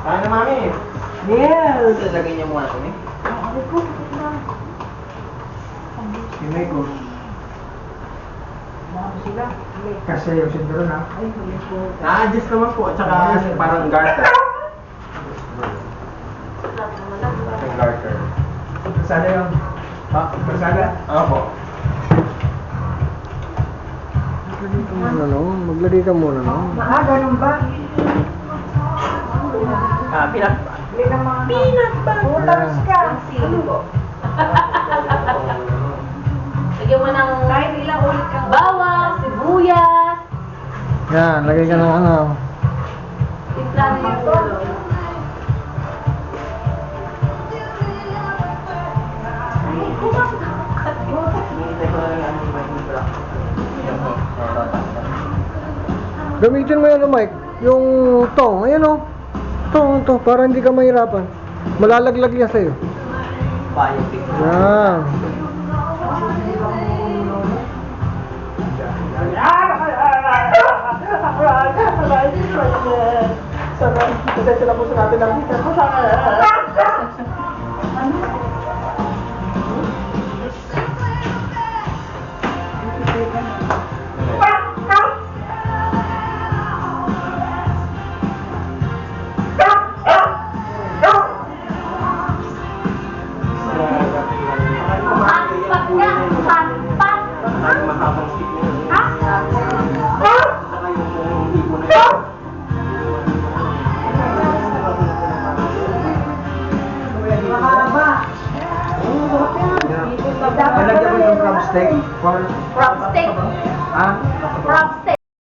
Kaya na, mami. Yes! Lalagay niyo muna kami. Ay ko, Hinay ko. bago sila. Kasi yung sindro na. Ay, huli ko. Na-adjust naman po, at saka parang garter. Yung garter. Sana yung... Ha? Masala? Opo. Maglagay ka muna, no? Ganun ba? Pinat. Peanut ba? Putas ka. Ano po? Lagyan mo ng Kahit ilang ulit kang bawang, sibuyas, Yan, lagay ka ng ano. timpla na yung ulo. Hinihintay ko na lang ang yung black. Gamitin mo yan, Mike. Yung tong, ayan o. Tong, to, para hindi ka mahirapan. Malalaglag yan sa'yo. Biopic. Yan. Pasensya na po sa natin ang Hampat ka! Hampat! mahabang stick na yun. Ha? Saka yung hipo na yun. mahaba. Nalagyan mo yung crab steak. Crab steak. Ha?